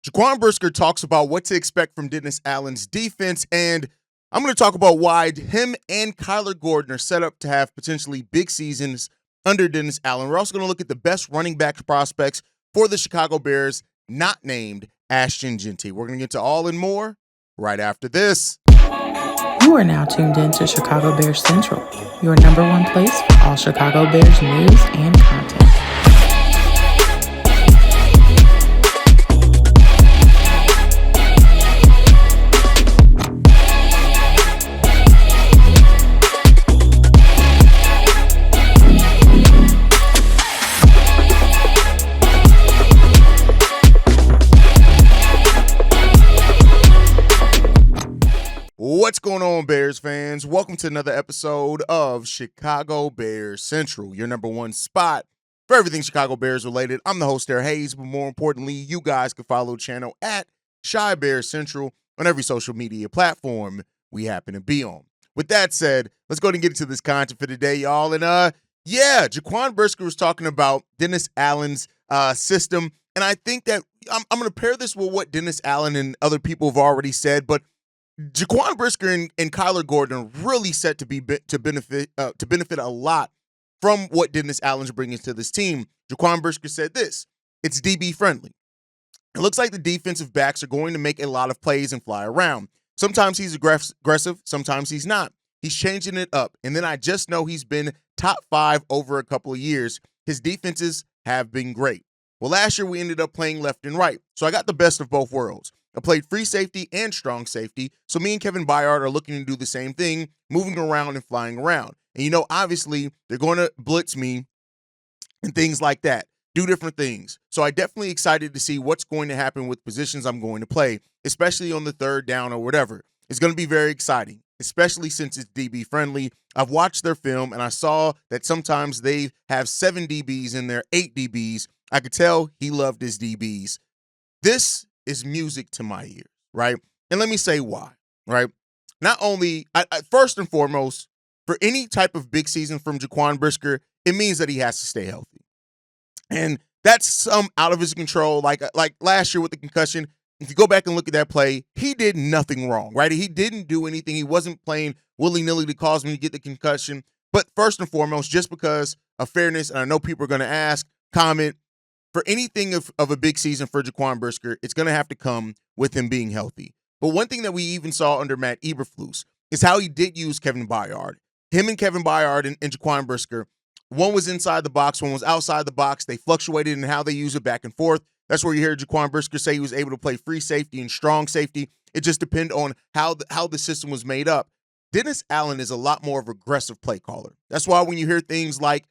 Jaquan Brisker talks about what to expect from Dennis Allen's defense, and I'm going to talk about why him and Kyler Gordon are set up to have potentially big seasons under Dennis Allen. We're also going to look at the best running back prospects for the Chicago Bears, not named Ashton Jeanty. We're going to get to all and more right after this. You are now tuned in to Chicago Bears Central, your number one place for all Chicago Bears news and content. What's going on, Bears fans? Welcome to another episode of Chicago Bears Central, your number one spot for everything Chicago Bears related. I'm the host, Derek Hayes, but more importantly, you guys can follow the channel at Chi Bears Central on every social media platform we happen to be on. With that said, let's go ahead and get into this content for today, y'all. And Jaquan Brisker was talking about Dennis Allen's system, and I think that I'm going to pair this with what Dennis Allen and other people have already said, but Jaquan Brisker and Kyler Gordon are really set to benefit a lot from what Dennis Allen's bringing to this team. Jaquan Brisker said this: "It's DB friendly. It looks like the defensive backs are going to make a lot of plays and fly around. Sometimes he's aggressive, sometimes he's not. He's changing it up. And then I just know he's been top 5 over a couple of years. His defenses have been great. Well, last year we ended up playing left and right, so I got the best of both worlds. I played free safety and strong safety, so me and Kevin Byard are looking to do the same thing, moving around and flying around. And, obviously, they're going to blitz me and things like that, do different things. So I'm definitely excited to see what's going to happen with positions I'm going to play, especially on the third down or whatever. It's going to be very exciting, especially since it's DB friendly. I've watched their film, and I saw that sometimes they have 7 DBs in there, 8 DBs. I could tell he loved his DBs. This is music to my ears, right? And let me say why, right? Not only, first and foremost, for any type of big season from Jaquan Brisker, it means that he has to stay healthy. And that's some out of his control. Like last year with the concussion, if you go back and look at that play, he did nothing wrong, right? He didn't do anything. He wasn't playing willy-nilly to cause me to get the concussion. But first and foremost, just because of fairness, and I know people are going to ask, comment, for anything of a big season for Jaquan Brisker, it's going to have to come with him being healthy. But one thing that we even saw under Matt Eberflus is how he did use Kevin Byard. Him and Kevin Byard and Jaquan Brisker, one was inside the box, one was outside the box. They fluctuated in how they use it back and forth. That's where you hear Jaquan Brisker say he was able to play free safety and strong safety. It just depended on how the system was made up. Dennis Allen is a lot more of an aggressive play caller. That's why when you hear things like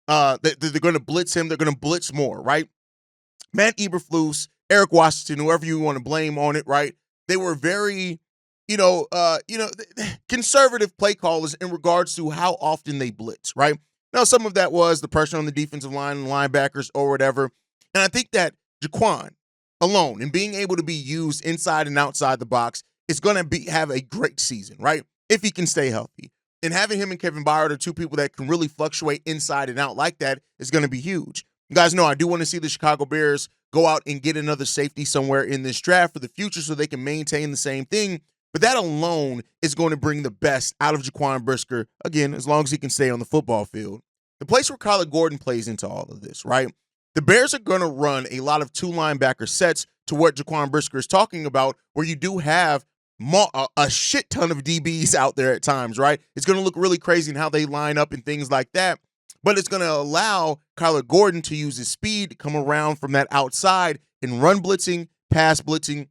they're going to blitz him, they're going to blitz more, right? Matt Eberflus, Eric Washington, whoever you want to blame on it, right? They were very, conservative play callers in regards to how often they blitz, right? Now, some of that was the pressure on the defensive line and linebackers or whatever. And I think that Jaquan alone and being able to be used inside and outside the box is going to have a great season, right? If he can stay healthy. And having him and Kevin Byard are two people that can really fluctuate inside and out like that is going to be huge. You guys know I do want to see the Chicago Bears go out and get another safety somewhere in this draft for the future so they can maintain the same thing. But that alone is going to bring the best out of Jaquan Brisker, again, as long as he can stay on the football field. The place where Kyler Gordon plays into all of this, right? The Bears are going to run a lot of 2 linebacker sets to what Jaquan Brisker is talking about, where you do have a shit ton of DBs out there at times, right? It's going to look really crazy in how they line up and things like that, but it's going to allow Kyler Gordon to use his speed to come around from that outside and run blitzing, pass blitzing,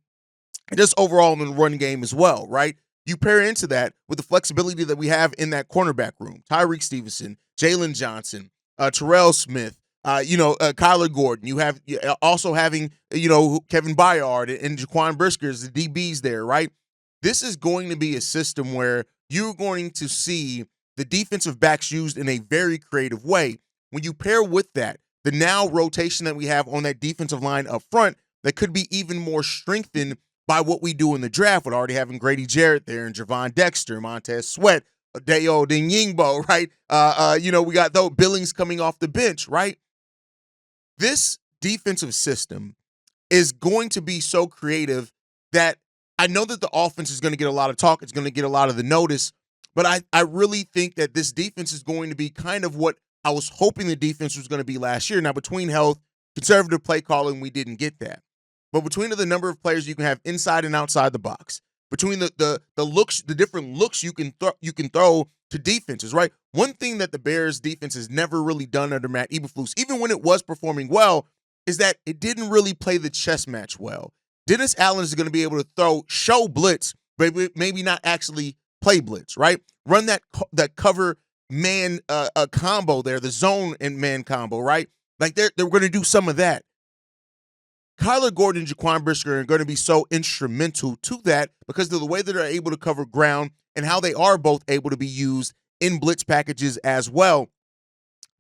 and just overall in the run game as well, right? You pair into that with the flexibility that we have in that cornerback room. Tyreek Stevenson, Jalen Johnson, Terrell Smith, Kyler Gordon. You have also having, Kevin Byard and Jaquan Brisker as the DBs there, right? This is going to be a system where you're going to see the defensive backs used in a very creative way. When you pair with that, the now rotation that we have on that defensive line up front, that could be even more strengthened by what we do in the draft with already having Grady Jarrett there and Javon Dexter, Montez Sweat, Deo Dinyingbo, right? We got those Billings coming off the bench, right? This defensive system is going to be so creative that I know that the offense is going to get a lot of talk. It's going to get a lot of the notice. But I really think that this defense is going to be kind of what I was hoping the defense was going to be last year. Now, between health, conservative play calling, we didn't get that. But between the number of players you can have inside and outside the box, between the looks, the different looks you can throw to defenses, right? One thing that the Bears defense has never really done under Matt Eberflus, even when it was performing well, is that it didn't really play the chess match well. Dennis Allen is going to be able to show blitz, but maybe not actually play blitz, right? Run that cover man combo there, the zone and man combo, right? Like they're going to do some of that. Kyler Gordon and Jaquan Brisker are going to be so instrumental to that because of the way that they're able to cover ground and how they are both able to be used in blitz packages as well.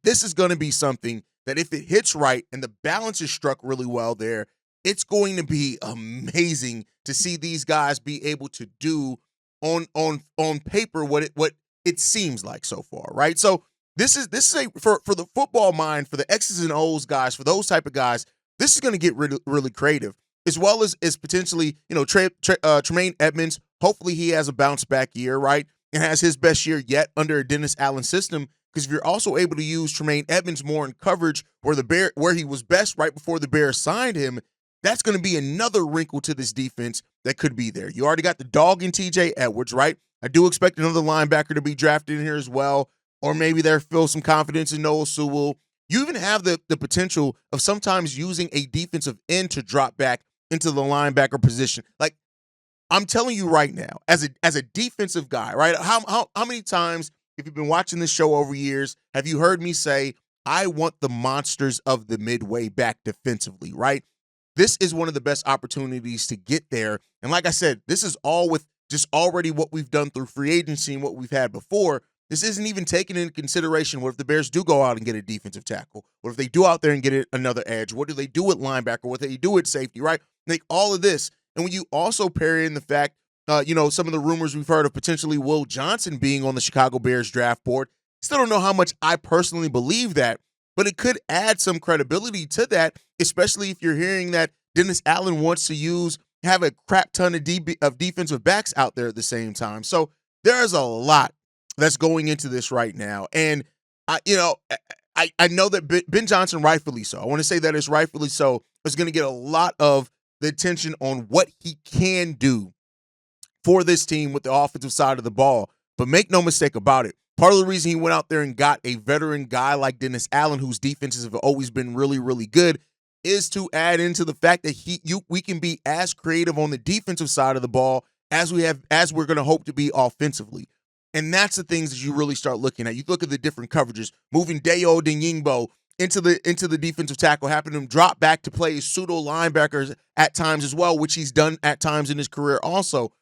This is going to be something that if it hits right and the balance is struck really well there, it's going to be amazing to see these guys be able to do on paper what it seems like so far, right? So this is for the football mind, for the X's and O's guys, for those type of guys, this is going to get really, really creative, as well as potentially, Tremaine Edmonds. Hopefully he has a bounce back year, right, and has his best year yet under a Dennis Allen system. Because if you're also able to use Tremaine Edmonds more in coverage where he was best right before the Bears signed him, that's going to be another wrinkle to this defense that could be there. You already got the dog in TJ Edwards, right? I do expect another linebacker to be drafted in here as well, or maybe there feels some confidence in Noah Sewell. You even have the potential of sometimes using a defensive end to drop back into the linebacker position. Like, I'm telling you right now, as a defensive guy, right? How many times, if you've been watching this show over years, have you heard me say, I want the monsters of the Midway back defensively, right? This is one of the best opportunities to get there. And like I said, this is all with just already what we've done through free agency and what we've had before. This isn't even taking into consideration what if the Bears do go out and get a defensive tackle? What if they do out there and get another edge? What do they do at linebacker? What do they do at safety, right? Like all of this. And when you also pair in the fact, some of the rumors we've heard of potentially Will Johnson being on the Chicago Bears draft board, still don't know how much I personally believe that, but it could add some credibility to that, especially if you're hearing that Dennis Allen wants to have a crap ton of defensive backs out there at the same time. So there is a lot that's going into this right now. And, I know that Ben Johnson, rightfully so, I want to say that it's rightfully so, is going to get a lot of the attention on what he can do for this team with the offensive side of the ball. But make no mistake about it, part of the reason he went out there and got a veteran guy like Dennis Allen, whose defenses have always been really, really good, is to add into the fact that we can be as creative on the defensive side of the ball as we're going to hope to be offensively. And that's the things that you really start looking at. You look at the different coverages, moving Dayo Danyingbo into the defensive tackle, having him drop back to play pseudo linebackers at times as well, which he's done at times in his career also.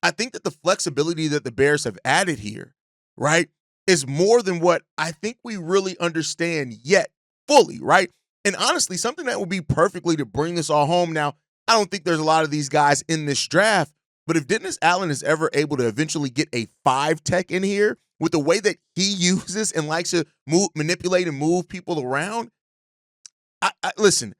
I think that the flexibility that the Bears have added here, right, is more than what I think we really understand yet fully, right? And honestly, something that would be perfectly to bring this all home. Now, I don't think there's a lot of these guys in this draft, but if Dennis Allen is ever able to eventually get a 5 tech in here with the way that he uses and likes to manipulate and move people around, listen,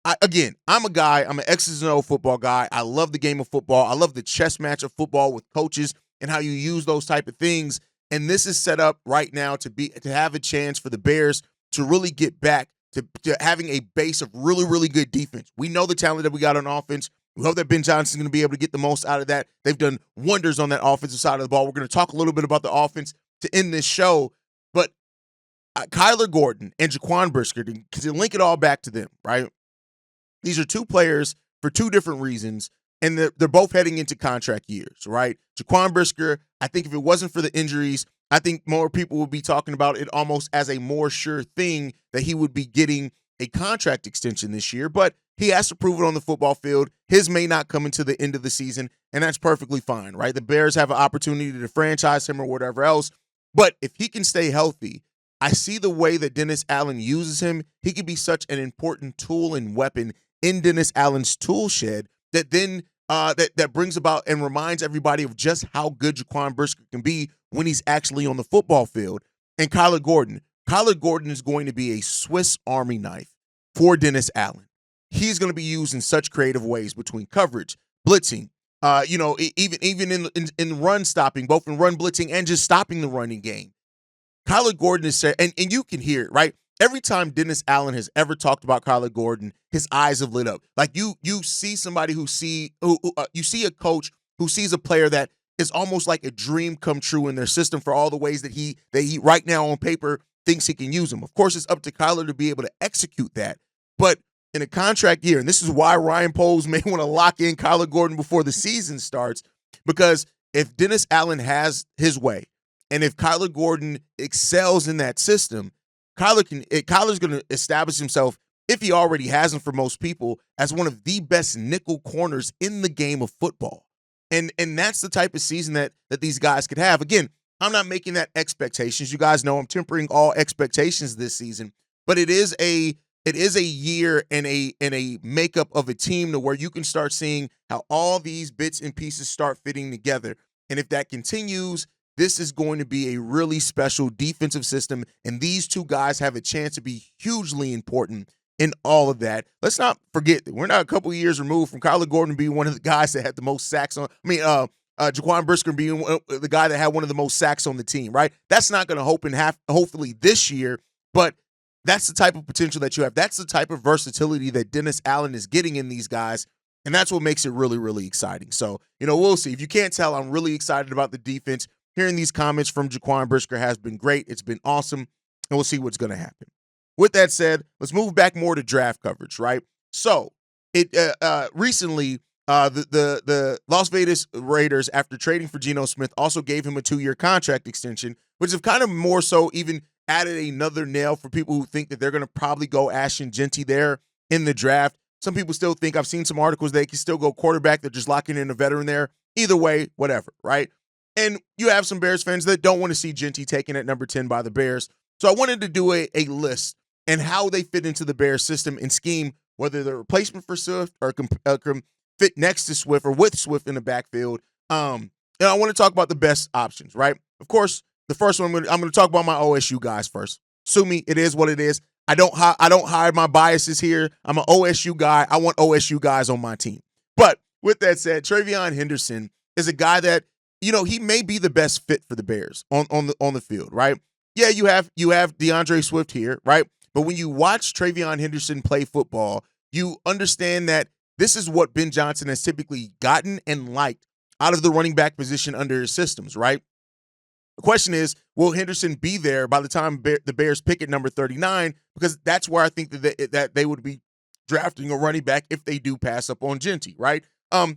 I'm a guy, I'm an X's and O football guy. I love the game of football. I love the chess match of football with coaches and how you use those type of things. And this is set up right now to have a chance for the Bears to really get back to having a base of really, really good defense. We know the talent that we got on offense. We hope that Ben Johnson's going to be able to get the most out of that. They've done wonders on that offensive side of the ball. We're going to talk a little bit about the offense to end this show. But Kyler Gordon and Jaquan Brisker, to link it all back to them, right? These are two players for two different reasons, and they're both heading into contract years, right? Jaquan Brisker, I think if it wasn't for the injuries, I think more people would be talking about it almost as a more sure thing that he would be getting a contract extension this year, but he has to prove it on the football field. His may not come into the end of the season, and that's perfectly fine, right? The Bears have an opportunity to franchise him or whatever else, but if he can stay healthy, I see the way that Dennis Allen uses him. He can be such an important tool and weapon in Dennis Allen's tool shed that then that brings about and reminds everybody of just how good Jaquan Brisker can be when he's actually on the football field. And Kyler Gordon is going to be a Swiss Army knife for Dennis Allen. he's going to be used in such creative ways between coverage, blitzing, even in run stopping, both in run blitzing and just stopping the running game. Kyler Gordon is, and you can hear it, right? Every time Dennis Allen has ever talked about Kyler Gordon, his eyes have lit up. Like you see somebody you see a coach who sees a player that is almost like a dream come true in their system for all the ways that he right now on paper thinks he can use them. Of course, it's up to Kyler to be able to execute that. But in a contract year, and this is why Ryan Poles may want to lock in Kyler Gordon before the season starts, because if Dennis Allen has his way, and if Kyler Gordon excels in that system, Kyler's going to establish himself, if he already hasn't for most people, as one of the best nickel corners in the game of football. And that's the type of season that these guys could have. Again, I'm not making that expectations. You guys know I'm tempering all expectations this season, but it is a year and a makeup of a team to where you can start seeing how all these bits and pieces start fitting together. And if that continues, this is going to be a really special defensive system, and these two guys have a chance to be hugely important in all of that. Let's not forget that we're not a couple of years removed from Kyler Gordon being one of the guys that had the most sacks on. Jaquan Brisker being the guy that had one of the most sacks on the team, right? That's not going to hopefully this year, but that's the type of potential that you have. That's the type of versatility that Dennis Allen is getting in these guys, and that's what makes it really, really exciting. So, we'll see. If you can't tell, I'm really excited about the defense. Hearing these comments from Jaquan Brisker has been great. It's been awesome, and we'll see what's going to happen. With that said, let's move back more to draft coverage, right? So, recently, the Las Vegas Raiders, after trading for Geno Smith, also gave him a 2-year contract extension, which have kind of more so even added another nail for people who think that they're going to probably go Ashton Jeanty there in the draft. Some people still think, I've seen some articles, they can still go quarterback. They're just locking in a veteran there. Either way, whatever, right? And you have some Bears fans that don't want to see Jeanty taken at number 10 by the Bears. So I wanted to do a list and how they fit into the Bears system and scheme, whether they're a replacement for Swift or fit next to Swift or with Swift in the backfield. And I want to talk about the best options, right? Of course, the first one, I'm going to talk about my OSU guys first. Sue me, it is what it is. I don't hide my biases here. I'm an OSU guy. I want OSU guys on my team. But with that said, TreVeyon Henderson is a guy that, he may be the best fit for the Bears on the field, right? Yeah, you have DeAndre Swift here, right? But when you watch TreVeyon Henderson play football, you understand that this is what Ben Johnson has typically gotten and liked out of the running back position under his systems, right? The question is, will Henderson be there by the time the Bears pick at number 39? Because that's where I think that they would be drafting a running back if they do pass up on Jeanty, right?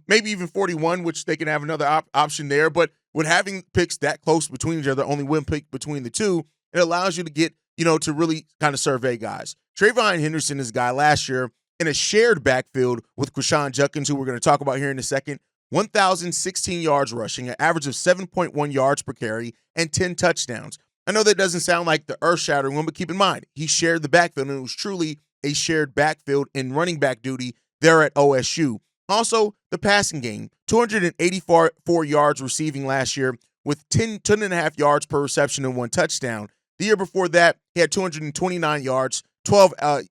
Maybe even 41, which they can have another option there. But with having picks that close between each other, only one pick between the two, it allows you to get, to really kind of survey guys. TreVeyon Henderson is a guy last year in a shared backfield with Quinshon Judkins, who we're going to talk about here in a second. 1,016 yards rushing, an average of 7.1 yards per carry, and 10 touchdowns. I know that doesn't sound like the earth-shattering one, but keep in mind, he shared the backfield, and it was truly a shared backfield in running back duty there at OSU. Also, the passing game, 284 yards receiving last year with 10.5 yards per reception and 1 touchdown. The year before that, he had 229 yards,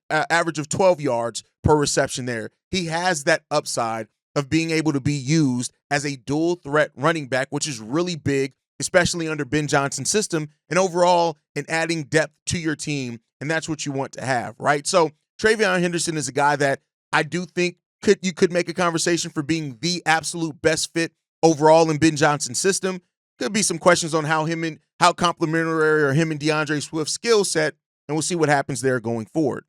average of 12 yards per reception there. He has that upside of being able to be used as a dual threat running back, which is really big, especially under Ben Johnson's system, and overall in adding depth to your team, and that's what you want to have, right? So TreVeyon Henderson is a guy that I do think you could make a conversation for being the absolute best fit overall in Ben Johnson's system. Could be some questions on how complimentary or him and DeAndre Swift's skill set, and we'll see what happens there going forward.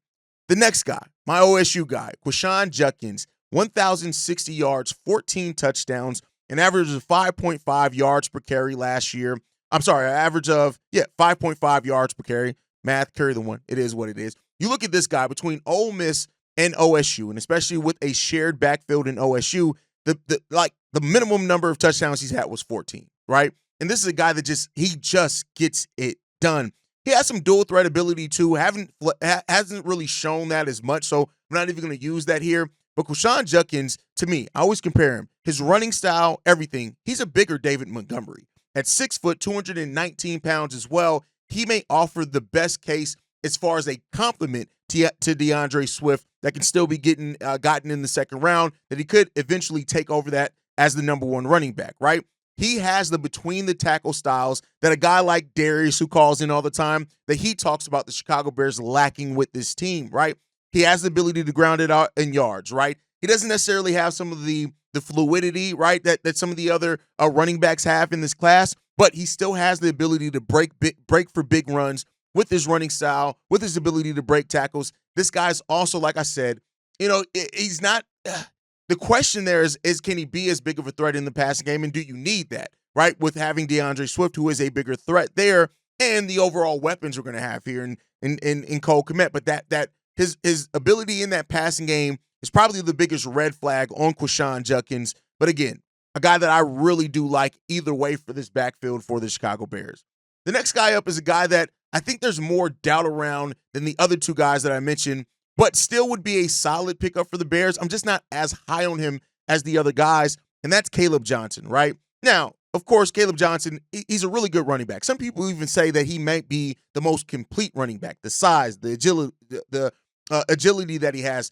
The next guy, my OSU guy, Quinshon Judkins, 1,060 yards, 14 touchdowns, an average of 5.5 yards per carry last year. I'm sorry, an average of 5.5 yards per carry. Math, carry the one. It is what it is. You look at this guy between Ole Miss and OSU, and especially with a shared backfield in OSU, the minimum number of touchdowns he's had was 14, right? And this is a guy that just gets it done. He has some dual threat ability too. Hasn't really shown that as much, so I'm not even going to use that here. But Quinshon Judkins, to me, I always compare him. His running style, everything. He's a bigger David Montgomery. At 6 foot, 219 pounds as well, he may offer the best case as far as a compliment to DeAndre Swift that can still be gotten in the second round, that he could eventually take over that as the number one running back, right? He has the between the tackle styles that a guy like Darius, who calls in all the time, that he talks about the Chicago Bears lacking with this team, right? He has the ability to ground it out in yards, right? He doesn't necessarily have some of the fluidity, right, that some of the other running backs have in this class, but he still has the ability to break for big runs with his running style, with his ability to break tackles. This guy's also, like I said, he's not the question there is can he be as big of a threat in the passing game, and do you need that, right, with having DeAndre Swift, who is a bigger threat there, and the overall weapons we're going to have here in Cole Kmet. But that his ability in that passing game is probably the biggest red flag on Quinshon Judkins. But again, a guy that I really do like either way for this backfield for the Chicago Bears. The next guy up is a guy that I think there's more doubt around than the other two guys that I mentioned, but still would be a solid pickup for the Bears. I'm just not as high on him as the other guys, and that's Caleb Johnson, right? Now, of course, Caleb Johnson, he's a really good running back. Some people even say that he might be the most complete running back. The size, the agility, the agility that he has,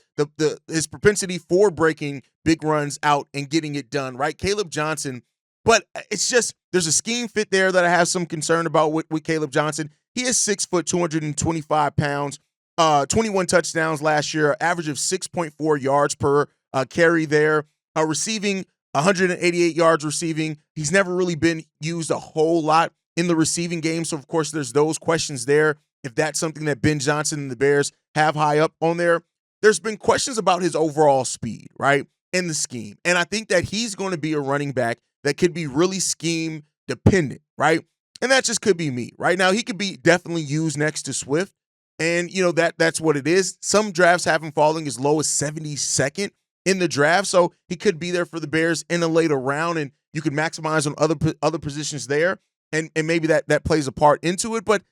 his propensity for breaking big runs out and getting it done, right? Caleb Johnson, but it's just there's a scheme fit there that I have some concern about with Caleb Johnson. He is 6 foot, 225 pounds, 21 touchdowns last year, average of 6.4 yards per carry there, receiving 188 yards receiving. He's never really been used a whole lot in the receiving game, so of course there's those questions there. If that's something that Ben Johnson and the Bears have high up on there, there's been questions about his overall speed, right, and the scheme. And I think that he's going to be a running back that could be really scheme dependent, right? And that just could be me. Right now, he could be definitely used next to Swift. And, that's what it is. Some drafts have him falling as low as 72nd in the draft. So he could be there for the Bears in a later round, and you could maximize on other positions there. And maybe that plays a part into it. But,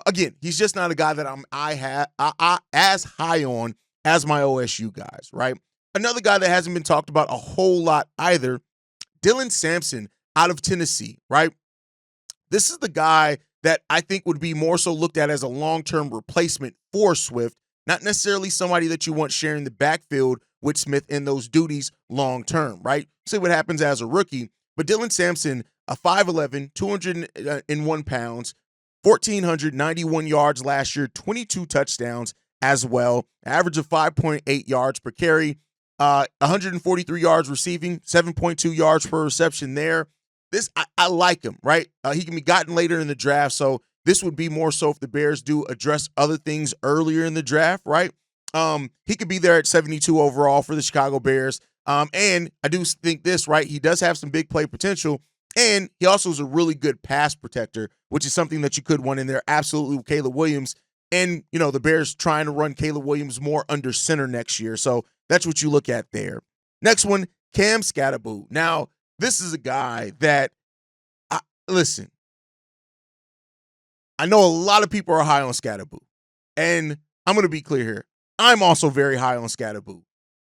again, he's just not a guy that I as high on as my OSU guys, right? Another guy that hasn't been talked about a whole lot either, Dylan Sampson out of Tennessee, right? This is the guy that I think would be more so looked at as a long-term replacement for Swift, not necessarily somebody that you want sharing the backfield with Smith in those duties long-term, right? See what happens as a rookie. But Dylan Sampson, a 5'11", 201 pounds, 1,491 yards last year, 22 touchdowns as well, average of 5.8 yards per carry, 143 yards receiving, 7.2 yards per reception there. I like him, right? He can be gotten later in the draft, so this would be more so if the Bears do address other things earlier in the draft, right? He could be there at 72 overall for the Chicago Bears. And I do think this, right? He does have some big play potential, and he also is a really good pass protector, which is something that you could want in there absolutely with Caleb Williams. And, the Bears trying to run Caleb Williams more under center next year. So that's what you look at there. Next one, Cam Skattebo. Now, this is a guy that, listen, I know a lot of people are high on Skattebo, and I'm going to be clear here. I'm also very high on Skattebo.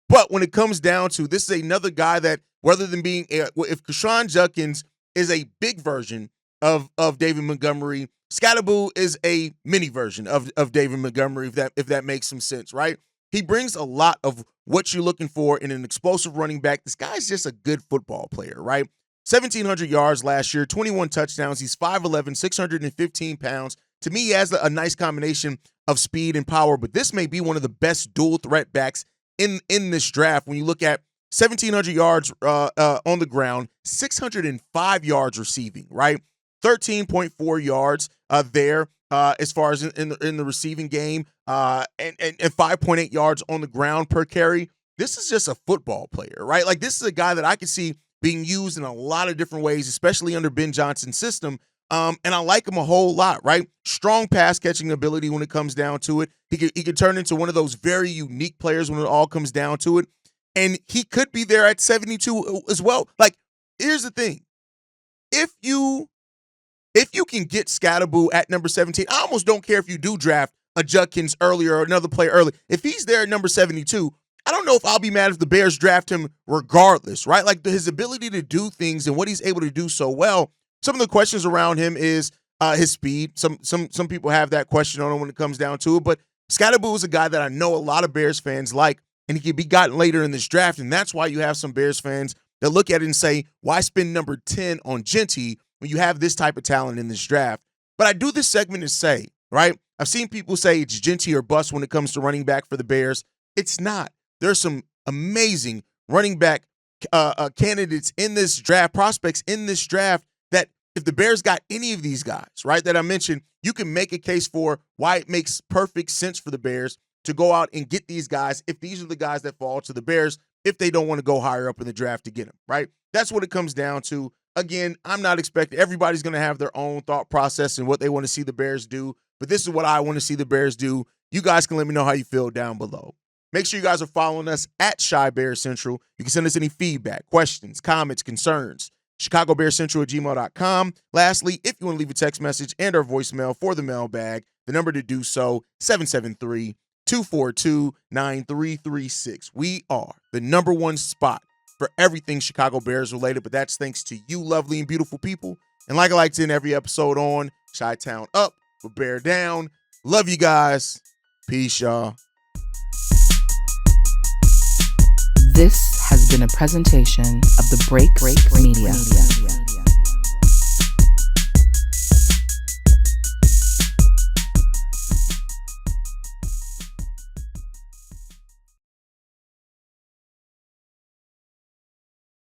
But when it comes down to, this is another guy that, rather than being, if Quinshon Judkins is a big version of David Montgomery, Skattebo is a mini version of David Montgomery, if that makes some sense, right? He brings a lot of what you're looking for in an explosive running back. This guy's just a good football player, right? 1,700 yards last year, 21 touchdowns. He's 5'11", 615 pounds. To me, he has a nice combination of speed and power, but this may be one of the best dual threat backs in this draft. When you look at 1,700 yards on the ground, 605 yards receiving, right? 13.4 yards there. As far as in the receiving game, and 5.8 yards on the ground per carry. This is just a football player, right? Like, this is a guy that I could see being used in a lot of different ways, especially under Ben Johnson's system. And I like him a whole lot, right? Strong pass catching ability when it comes down to it. He could turn into one of those very unique players when it all comes down to it. And he could be there at 72 as well. Like, here's the thing. If you can get Skattebo at number 17, I almost don't care if you do draft a Judkins early or another player early. If he's there at number 72, I don't know if I'll be mad if the Bears draft him regardless, right? Like, his ability to do things and what he's able to do so well. Some of the questions around him is his speed. Some people have that question on him when it comes down to it, but Scatterboo is a guy that I know a lot of Bears fans like, and he can be gotten later in this draft, and that's why you have some Bears fans that look at it and say, why spend number 10 on Jeanty when you have this type of talent in this draft? But I do this segment to say, right, I've seen people say it's Jeanty or bust when it comes to running back for the Bears. It's not. There's some amazing running back candidates in this draft, prospects in this draft, that if the Bears got any of these guys, right, that I mentioned, you can make a case for why it makes perfect sense for the Bears to go out and get these guys if these are the guys that fall to the Bears, if they don't want to go higher up in the draft to get them, right? That's what it comes down to. Again, I'm not expecting everybody's going to have their own thought process and what they want to see the Bears do, but this is what I want to see the Bears do. You guys can let me know how you feel down below. Make sure you guys are following us at Shy Bears Central. You can send us any feedback, questions, comments, concerns. ChicagoBearsCentral@gmail.com. Lastly, if you want to leave a text message and or voicemail for the mailbag, the number to do so, 773-242-9336. We are the number one spot for everything Chicago Bears related, but that's thanks to you lovely and beautiful people. And like I like to end every episode on, Chi-Town up, but Bear down. Love you guys. Peace, y'all. This has been a presentation of the Break Media.